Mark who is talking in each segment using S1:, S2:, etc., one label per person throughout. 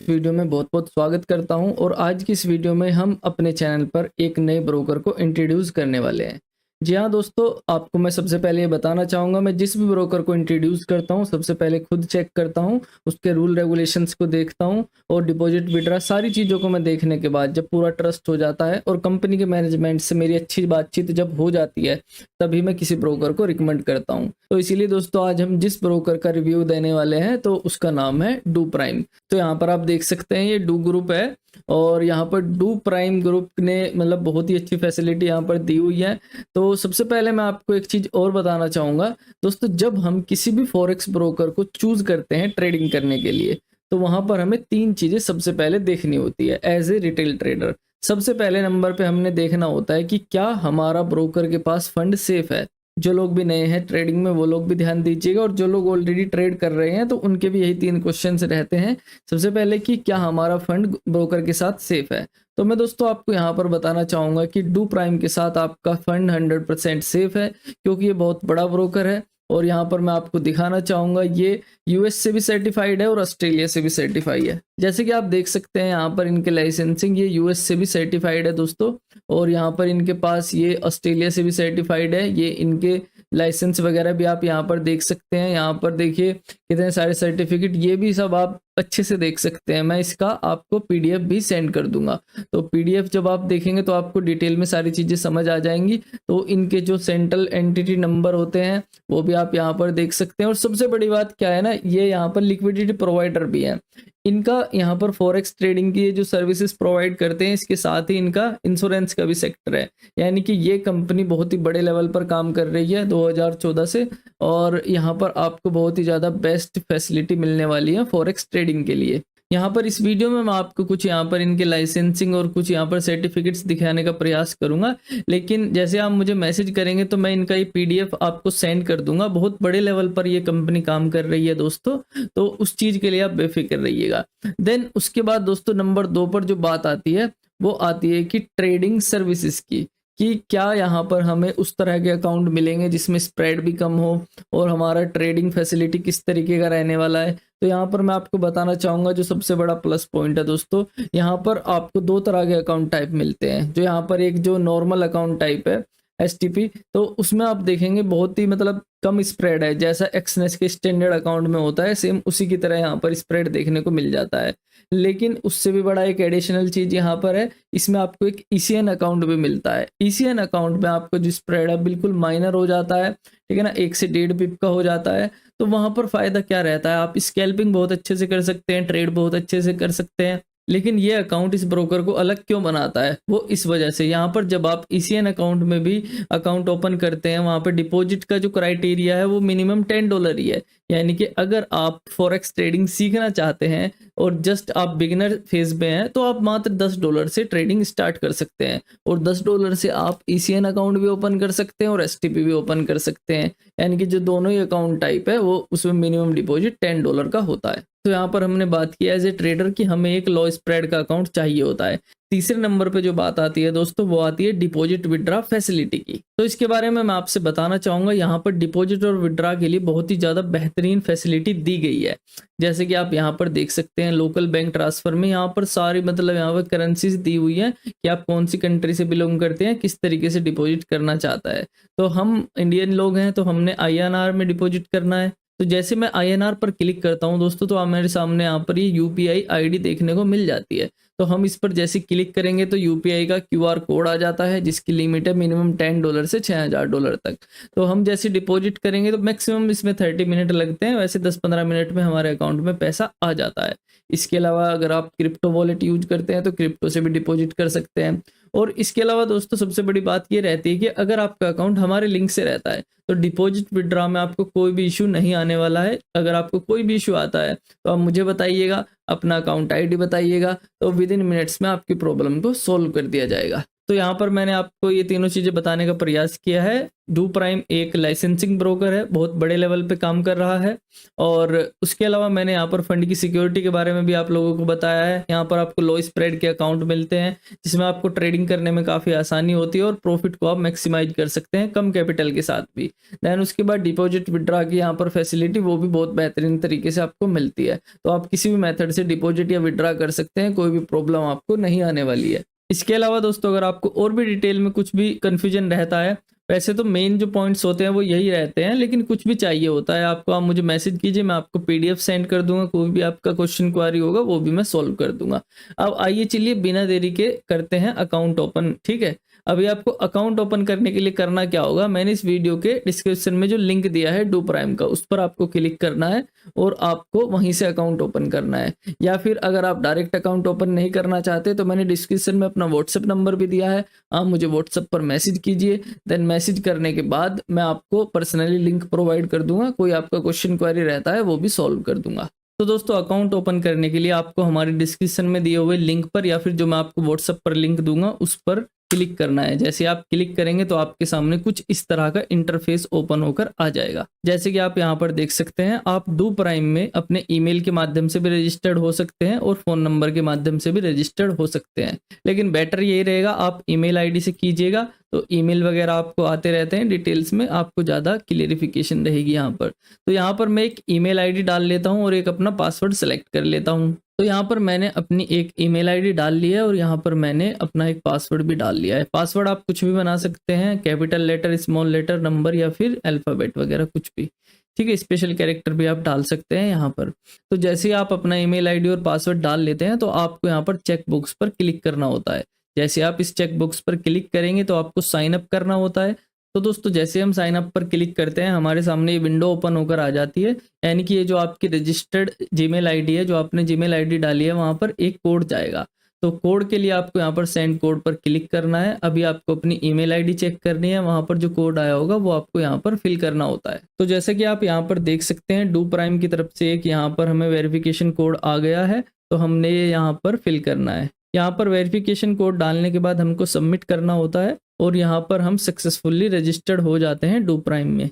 S1: Video में बहुत-बहुत स्वागत करता हूं और आज की इस वीडियो में हम अपने चैनल पर एक नए ब्रोकर को इंट्रोड्यूस करने वाले हैं। जी हाँ दोस्तों, आपको मैं सबसे पहले ये बताना चाहूँगा, मैं जिस भी ब्रोकर को इंट्रोड्यूस करता हूँ सबसे पहले खुद चेक करता हूँ, उसके रूल रेगुलेशंस को देखता हूँ और डिपॉजिट विड्रॉ सारी चीज़ों को मैं देखने के बाद जब पूरा ट्रस्ट हो जाता है और कंपनी के मैनेजमेंट से मेरी अच्छी बातचीत जब हो जाती है, तभी मैं किसी ब्रोकर को रिकमेंड करता हूँ। तो इसीलिए दोस्तों आज हम जिस ब्रोकर का रिव्यू देने वाले हैं तो उसका नाम है डू प्राइम। तो यहाँ पर आप देख सकते हैं ये डू ग्रुप है और यहाँ पर डू प्राइम ग्रुप ने मतलब बहुत ही अच्छी फैसिलिटी यहाँ पर दी हुई है। तो सबसे पहले मैं आपको एक चीज़ और बताना चाहूँगा दोस्तों, जब हम किसी भी फॉरेक्स ब्रोकर को चूज करते हैं ट्रेडिंग करने के लिए, तो वहाँ पर हमें 3 चीज़ें सबसे पहले देखनी होती है एज ए रिटेल ट्रेडर। सबसे पहले नंबर पे हमने देखना होता है कि क्या हमारा ब्रोकर के पास फंड सेफ है। जो लोग भी नए हैं ट्रेडिंग में वो लोग भी ध्यान दीजिएगा और जो लोग ऑलरेडी ट्रेड कर रहे हैं तो उनके भी यही 3 क्वेश्चंस रहते हैं। सबसे पहले कि क्या हमारा फंड ब्रोकर के साथ सेफ है। तो मैं दोस्तों आपको यहाँ पर बताना चाहूँगा कि डू प्राइम के साथ आपका फंड 100% सेफ है, क्योंकि ये बहुत बड़ा ब्रोकर है और यहाँ पर मैं आपको दिखाना चाहूँगा ये यूएस से भी सर्टिफाइड है और ऑस्ट्रेलिया से भी सर्टिफाइड है। जैसे कि आप देख सकते हैं यहाँ पर इनके लाइसेंसिंग ये यूएस से भी सर्टिफाइड है दोस्तों, और यहाँ पर इनके पास ये ऑस्ट्रेलिया से भी सर्टिफाइड है। ये इनके लाइसेंस वगैरह भी आप यहाँ पर देख सकते हैं। यहाँ पर देखिए कितने सारे सर्टिफिकेट, ये भी सब आप अच्छे से देख सकते हैं। मैं इसका आपको पीडीएफ भी सेंड कर दूंगा, तो पीडीएफ जब आप देखेंगे तो आपको डिटेल में सारी चीज़ें समझ आ जाएंगी। तो इनके जो सेंट्रल एंटिटी नंबर होते हैं वो भी आप यहाँ पर देख सकते हैं। और सबसे बड़ी बात क्या है ना, ये यहाँ पर लिक्विडिटी प्रोवाइडर भी है। इनका यहाँ पर फॉरेक्स ट्रेडिंग की जो सर्विसेज प्रोवाइड करते हैं, इसके साथ ही इनका इंश्योरेंस का भी सेक्टर है। यानी कि ये कंपनी बहुत ही बड़े लेवल पर काम कर रही है 2014 से, और यहाँ पर आपको बहुत ही ज़्यादा बेस्ट फैसिलिटी मिलने वाली है फॉरेक्स ट्रेडिंग के लिए। यहाँ पर इस वीडियो में मैं आपको कुछ यहाँ पर इनके लाइसेंसिंग और कुछ यहाँ पर सर्टिफिकेट्स दिखाने का प्रयास करूंगा, लेकिन जैसे आप मुझे मैसेज करेंगे तो मैं इनका ये पीडीएफ आपको सेंड कर दूंगा। बहुत बड़े लेवल पर ये कंपनी काम कर रही है दोस्तों, तो उस चीज़ के लिए आप बेफिक्र रहिएगा। देन उसके बाद दोस्तों नंबर 2 पर जो बात आती है वो आती है कि ट्रेडिंग सर्विसेज की, कि क्या यहाँ पर हमें उस तरह के अकाउंट मिलेंगे जिसमें स्प्रेड भी कम हो और हमारा ट्रेडिंग फैसिलिटी किस तरीके का रहने वाला है। तो यहाँ पर मैं आपको बताना चाहूँगा जो सबसे बड़ा प्लस पॉइंट है दोस्तों, यहाँ पर आपको 2 तरह के अकाउंट टाइप मिलते हैं। जो यहाँ पर एक जो नॉर्मल अकाउंट टाइप है एसटीपी, तो उसमें आप देखेंगे बहुत ही मतलब कम स्प्रेड है, जैसा एक्सनेस के स्टैंडर्ड अकाउंट में होता है सेम उसी की तरह यहाँ पर स्प्रेड देखने को मिल जाता है। लेकिन उससे भी बड़ा एक एडिशनल चीज़ यहाँ पर है, इसमें आपको एक ईसीएन अकाउंट भी मिलता है। ईसीएन अकाउंट में आपको जो स्प्रेड है बिल्कुल माइनर हो जाता है, ठीक है ना, 1 से 1.5 पिप का हो जाता है। तो वहाँ पर फ़ायदा क्या रहता है, आप स्कैल्पिंग बहुत अच्छे से कर सकते हैं, ट्रेड बहुत अच्छे से कर सकते हैं। लेकिन ये अकाउंट इस ब्रोकर को अलग क्यों बनाता है, वो इस वजह से यहाँ पर जब आप ईसीएन अकाउंट में भी अकाउंट ओपन करते हैं, वहाँ पर डिपॉजिट का जो क्राइटेरिया है वो मिनिमम $10 ही है। यानी कि अगर आप फॉरेक्स ट्रेडिंग सीखना चाहते हैं और जस्ट आप बिगिनर फेज में हैं तो आप मात्र $10 से ट्रेडिंग स्टार्ट कर सकते हैं, और $10 से आप ईसीएन अकाउंट भी ओपन कर सकते हैं और एसटीपी भी ओपन कर सकते हैं। यानी कि जो दोनों ही अकाउंट टाइप है वो उसमें मिनिमम डिपॉजिट $10 का होता है। तो यहाँ पर हमने बात की एज ए ट्रेडर कि हमें एक लो स्प्रेड का अकाउंट चाहिए होता है। तीसरे नंबर पे जो बात आती है दोस्तों वो आती है डिपॉजिट विड्रॉ फैसिलिटी की। तो इसके बारे में मैं आपसे बताना चाहूँगा, यहाँ पर डिपॉजिट और विड्रॉ के लिए बहुत ही ज़्यादा बेहतरीन फैसिलिटी दी गई है। जैसे कि आप यहाँ पर देख सकते हैं लोकल बैंक ट्रांसफर में यहाँ पर सारी मतलब यहाँ पर करेंसीज दी हुई है कि आप कौन सी कंट्री से बिलोंग करते हैं, किस तरीके से डिपॉजिट करना चाहता है। तो हम इंडियन लोग हैं तो हमने INR में डिपॉजिट करना है। तो जैसे मैं INR पर क्लिक करता हूं दोस्तों तो मेरे सामने यहाँ पर ये UPI ID देखने को मिल जाती है। तो हम इस पर जैसे क्लिक करेंगे तो UPI का QR कोड आ जाता है जिसकी लिमिट है मिनिमम $10 से $6000 तक। तो हम जैसे डिपॉजिट करेंगे तो मैक्सिमम इसमें 30 मिनट लगते हैं, वैसे 10-15 मिनट में हमारे अकाउंट में पैसा आ जाता है। इसके अलावा अगर आप क्रिप्टो वॉलेट यूज करते हैं तो क्रिप्टो से भी डिपॉजिट कर सकते हैं। और इसके अलावा दोस्तों सबसे बड़ी बात ये रहती है कि अगर आपका अकाउंट हमारे लिंक से रहता है तो डिपॉजिट विड्रॉ में आपको कोई भी इशू नहीं आने वाला है। अगर आपको कोई भी इशू आता है तो आप मुझे बताइएगा, अपना अकाउंट ID बताइएगा, तो विद इन मिनट्स में आपकी प्रॉब्लम को सोल्व कर दिया जाएगा। तो यहाँ पर मैंने आपको ये तीनों चीज़ें बताने का प्रयास किया है। डू प्राइम एक लाइसेंसिंग ब्रोकर है, बहुत बड़े लेवल पे काम कर रहा है और उसके अलावा मैंने यहाँ पर फंड की सिक्योरिटी के बारे में भी आप लोगों को बताया है। यहाँ पर आपको लो स्प्रेड के अकाउंट मिलते हैं जिसमें आपको ट्रेडिंग करने में काफ़ी आसानी होती है और प्रॉफिट को आप मैक्सिमाइज कर सकते हैं कम कैपिटल के साथ भी। देन उसके बाद डिपॉजिट विड्रॉ की यहाँ पर फैसिलिटी वो भी बहुत बेहतरीन तरीके से आपको मिलती है। तो आप किसी भी मेथड से डिपॉजिट या विड्रॉ कर सकते हैं, कोई भी प्रॉब्लम आपको नहीं आने वाली है। इसके अलावा दोस्तों अगर आपको और भी डिटेल में कुछ भी कन्फ्यूजन रहता है, वैसे तो मेन जो पॉइंट्स होते हैं वो यही रहते हैं, लेकिन कुछ भी चाहिए होता है आपको, आप मुझे मैसेज कीजिए, मैं आपको पीडीएफ सेंड कर दूंगा, कोई भी आपका क्वेश्चन क्वारी होगा वो भी मैं सॉल्व कर दूंगा। अब आइए चलिए बिना देरी के करते हैं अकाउंट ओपन। ठीक है, अभी आपको अकाउंट ओपन करने के लिए करना क्या होगा, मैंने इस वीडियो के डिस्क्रिप्शन में जो लिंक दिया है डू प्राइम का, उस पर आपको क्लिक करना है और आपको वहीं से अकाउंट ओपन करना है। या फिर अगर आप डायरेक्ट अकाउंट ओपन नहीं करना चाहते तो मैंने डिस्क्रिप्शन में अपना व्हाट्सएप नंबर भी दिया है, आप मुझे व्हाट्सएप पर मैसेज कीजिए। देन मैसेज करने के बाद मैं आपको पर्सनली लिंक प्रोवाइड कर दूंगा, कोई आपका क्वेश्चन क्वेरी रहता है वो भी सॉल्व कर दूंगा। तो दोस्तों अकाउंट ओपन करने के लिए आपको हमारे डिस्क्रिप्शन में दिए हुए लिंक पर या फिर जो मैं आपको व्हाट्सएप पर लिंक दूंगा उस पर क्लिक करना है। जैसे आप क्लिक करेंगे तो आपके सामने कुछ इस तरह का इंटरफेस ओपन होकर आ जाएगा। जैसे कि आप यहाँ पर देख सकते हैं, आप डू प्राइम में अपने ईमेल के माध्यम से भी रजिस्टर्ड हो सकते हैं और फोन नंबर के माध्यम से भी रजिस्टर्ड हो सकते हैं, लेकिन बेटर यही रहेगा आप ईमेल आईडी से कीजिएगा, तो ईमेल वगैरह आपको आते रहते हैं, डिटेल्स में आपको ज़्यादा क्लियरिफिकेशन रहेगी यहाँ पर। तो यहाँ पर मैं एक ईमेल आईडी डाल लेता हूँ और एक अपना पासवर्ड सेलेक्ट कर लेता हूँ। तो यहाँ पर मैंने अपनी एक ईमेल आईडी डाल लिया है और यहाँ पर मैंने अपना एक पासवर्ड भी डाल लिया है। पासवर्ड आप कुछ भी बना सकते हैं, capital letter, small letter, number या फिर अल्फ़ाबेट वगैरह कुछ भी। ठीक है, स्पेशल कैरेक्टर भी आप डाल सकते हैं यहाँ पर। तो जैसे ही आप अपना ईमेल आईडी और पासवर्ड डाल लेते हैं तो आपको यहाँ पर चेक बॉक्स पर क्लिक करना होता है। जैसे आप इस चेक बॉक्स पर क्लिक करेंगे तो आपको साइन अप करना होता है। तो दोस्तों जैसे हम साइन अप पर क्लिक करते हैं हमारे सामने ये विंडो ओपन होकर आ जाती है, यानी कि ये जो आपकी रजिस्टर्ड जीमेल आईडी है, जो आपने जीमेल आईडी डाली है, वहाँ पर एक कोड जाएगा। तो कोड के लिए आपको यहाँ पर सेंड कोड पर क्लिक करना है। अभी आपको अपनी ईमेल आईडी चेक करनी है, वहाँ पर जो कोड आया होगा वो आपको यहाँ पर फिल करना होता है। तो जैसे कि आप यहाँ पर देख सकते हैं डू प्राइम की तरफ से एक यहाँ पर हमें वेरिफिकेशन कोड आ गया है, तो हमने ये यहाँ पर फिल करना है। यहाँ पर वेरिफिकेशन कोड डालने के बाद हमको सबमिट करना होता है और यहाँ पर हम सक्सेसफुली रजिस्टर्ड हो जाते हैं डू प्राइम में।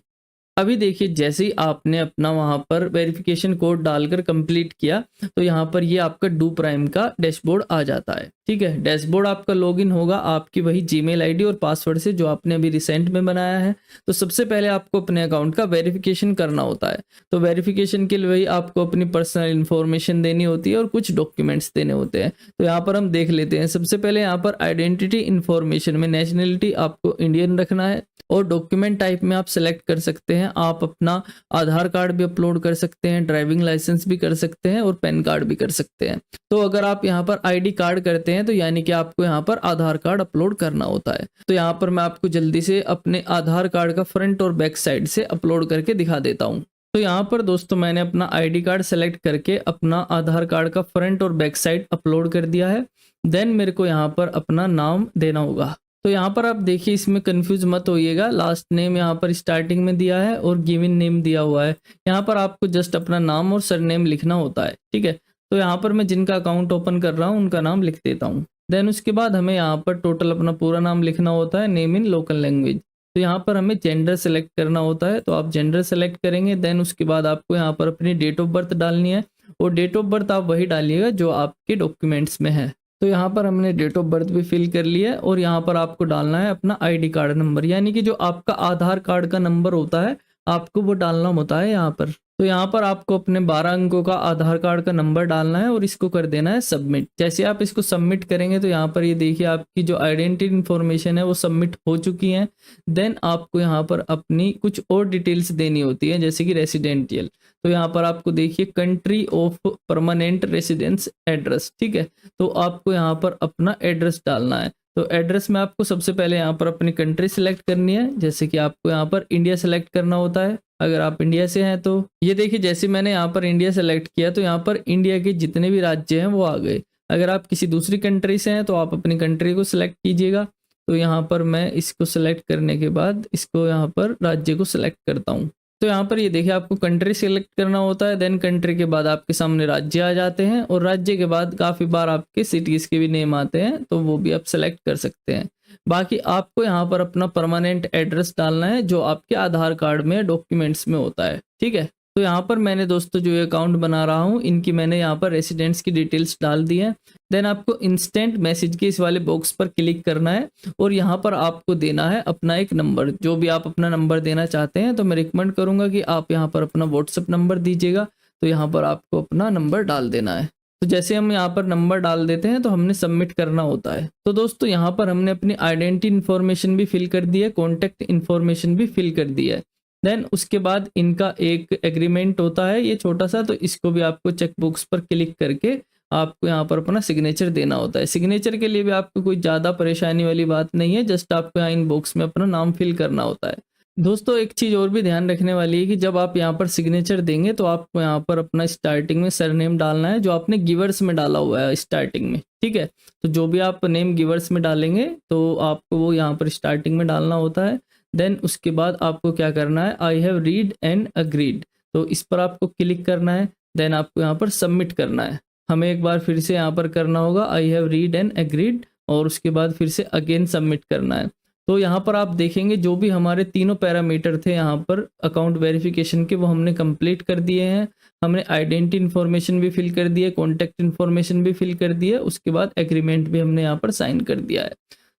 S1: अभी देखिए जैसे ही आपने अपना वहां पर वेरिफिकेशन कोड डालकर कंप्लीट किया तो यहाँ पर ये आपका डू प्राइम का डैशबोर्ड आ जाता है। ठीक है, डैशबोर्ड आपका लॉगिन होगा आपकी वही जीमेल आईडी और पासवर्ड से जो आपने अभी रिसेंट में बनाया है। तो सबसे पहले आपको अपने अकाउंट का वेरिफिकेशन करना होता है। तो वेरिफिकेशन के लिए वही आपको अपनी पर्सनल इन्फॉर्मेशन देनी होती है और कुछ डॉक्यूमेंट्स देने होते हैं। तो यहाँ पर हम देख लेते हैं। सबसे पहले यहाँ पर आइडेंटिटी इन्फॉर्मेशन में नेशनलिटी आपको इंडियन रखना है और डॉक्यूमेंट टाइप में आप सेलेक्ट कर सकते हैं। आप अपना आधार कार्ड भी अपलोड कर सकते हैं, ड्राइविंग लाइसेंस भी कर सकते हैं और पैन कार्ड भी कर सकते हैं। तो अगर आप यहाँ पर आईडी कार्ड करते हैं तो यानी कि आपको यहाँ पर आधार कार्ड अपलोड करना होता है। तो यहाँ पर मैं आपको जल्दी से अपने आधार कार्ड का फ्रंट और बैक साइड से अपलोड करके दिखा देता हूँ। तो यहाँ पर दोस्तों मैंने अपना आईडी कार्ड सेलेक्ट करके अपना आधार कार्ड का फ्रंट और बैक साइड अपलोड कर दिया है। देन मेरे को यहाँ पर अपना नाम देना होगा। तो यहाँ पर आप देखिए, इसमें कंफ्यूज मत होइएगा, लास्ट नेम यहाँ पर स्टार्टिंग में दिया है और गिवन नेम दिया हुआ है। यहाँ पर आपको जस्ट अपना नाम और सरनेम लिखना होता है। ठीक है, तो यहाँ पर मैं जिनका अकाउंट ओपन कर रहा हूँ उनका नाम लिख देता हूँ। देन उसके बाद हमें यहाँ पर टोटल अपना पूरा नाम लिखना होता है, नेम इन लोकल लैंग्वेज। तो यहाँ पर हमें जेंडर सेलेक्ट करना होता है, तो आप जेंडर सेलेक्ट करेंगे। देन उसके बाद आपको यहाँ पर अपनी डेट ऑफ बर्थ डालनी है और डेट ऑफ बर्थ आप वही डालिएगा जो आपके डॉक्यूमेंट्स में है। तो यहाँ पर हमने डेट ऑफ बर्थ भी फिल कर लिया है और यहाँ पर आपको डालना है अपना आईडी कार्ड नंबर, यानी कि जो आपका आधार कार्ड का नंबर होता है आपको वो डालना होता है यहाँ पर। तो यहाँ पर आपको अपने 12 अंकों का आधार कार्ड का नंबर डालना है और इसको कर देना है सबमिट। जैसे आप इसको सबमिट करेंगे तो यहाँ पर ये देखिए आपकी जो आइडेंटिटी इन्फॉर्मेशन है वो सबमिट हो चुकी है। देन आपको यहाँ पर अपनी कुछ और डिटेल्स देनी होती है, जैसे कि रेसिडेंशियल। तो यहाँ पर आपको देखिए country of permanent residence address. ठीक है, तो आपको यहाँ पर अपना एड्रेस डालना है। तो एड्रेस में आपको सबसे पहले यहाँ पर अपनी कंट्री सेलेक्ट करनी है, जैसे कि आपको यहाँ पर इंडिया सेलेक्ट करना होता है अगर आप इंडिया से हैं। तो ये देखिए जैसे मैंने यहाँ पर इंडिया सेलेक्ट किया तो यहाँ पर इंडिया के जितने भी राज्य हैं वो आ गए। अगर आप किसी दूसरी कंट्री से हैं तो आप अपनी कंट्री को सिलेक्ट कीजिएगा। तो यहाँ पर मैं इसको सिलेक्ट करने के बाद इसको यहाँ पर राज्य को सिलेक्ट करता हूँ। तो यहाँ पर ये देखिए आपको कंट्री सेलेक्ट करना होता है। देन कंट्री के बाद आपके सामने राज्य आ जाते हैं और राज्य के बाद काफ़ी बार आपके सिटीज़ के भी नेम आते हैं, तो वो भी आप सेलेक्ट कर सकते हैं। बाकी आपको यहाँ पर अपना परमानेंट एड्रेस डालना है जो आपके आधार कार्ड में डॉक्यूमेंट्स में होता है, ठीक है। तो यहाँ पर मैंने दोस्तों जो ये अकाउंट बना रहा हूँ इनकी मैंने यहाँ पर रेसिडेंट्स की डिटेल्स डाल दी है। देन आपको इंस्टेंट मैसेज के इस वाले बॉक्स पर क्लिक करना है और यहाँ पर आपको देना है अपना एक नंबर, जो भी आप अपना नंबर देना चाहते हैं। तो मैं रिकमेंड करूँगा कि आप यहाँ पर अपना व्हाट्सअप नंबर दीजिएगा। तो यहाँ पर आपको अपना नंबर डाल देना है। तो जैसे हम यहाँ पर नंबर डाल देते हैं तो हमने सबमिट करना होता है। तो दोस्तों यहाँ पर हमने अपनी आइडेंटिटी इन्फॉर्मेशन भी फिल कर दी है, कॉन्टैक्ट इन्फॉर्मेशन भी फिल कर दी है। देन उसके बाद इनका एक एग्रीमेंट होता है ये छोटा सा, तो इसको भी आपको चेक बॉक्स पर क्लिक करके आपको यहाँ पर अपना सिग्नेचर देना होता है। सिग्नेचर के लिए भी आपको कोई ज़्यादा परेशानी वाली बात नहीं है, जस्ट आपको यहाँ इन बॉक्स में अपना नाम फिल करना होता है। दोस्तों एक चीज़ और भी ध्यान रखने वाली है कि जब आप यहाँ पर सिग्नेचर देंगे तो आपको यहाँ पर अपना स्टार्टिंग में सरनेम डालना है जो आपने गिवर्स में डाला हुआ है स्टार्टिंग में, ठीक है। तो जो भी आप नेम गिवर्स में डालेंगे तो आपको वो यहाँ पर स्टार्टिंग में डालना होता है। देन उसके बाद आपको क्या करना है, I have read and agreed, तो इस पर आपको क्लिक करना है। देन आपको यहाँ पर सबमिट करना है। हमें एक बार फिर से यहाँ पर करना होगा I have read and agreed और उसके बाद फिर से अगेन सबमिट करना है। तो यहाँ पर आप देखेंगे जो भी हमारे तीनों पैरामीटर थे यहाँ पर अकाउंट वेरिफिकेशन के वो हमने कंप्लीट कर दिए हैं। हमने आइडेंटिटी इन्फॉर्मेशन भी फिल कर दी है, कॉन्टैक्ट इन्फॉर्मेशन भी फिल कर दी है, उसके बाद एग्रीमेंट भी हमने यहाँ पर साइन कर दिया है।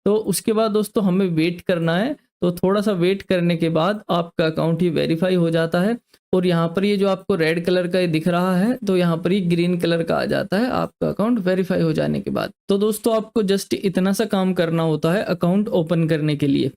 S1: तो उसके बाद दोस्तों हमें वेट करना है। तो थोड़ा सा वेट करने के बाद आपका अकाउंट ही वेरीफाई हो जाता है और यहाँ पर ये जो आपको रेड कलर का ये दिख रहा है तो यहाँ पर ये ग्रीन कलर का आ जाता है आपका अकाउंट वेरीफाई हो जाने के बाद। तो दोस्तों आपको जस्ट इतना सा काम करना होता है अकाउंट ओपन करने के लिए।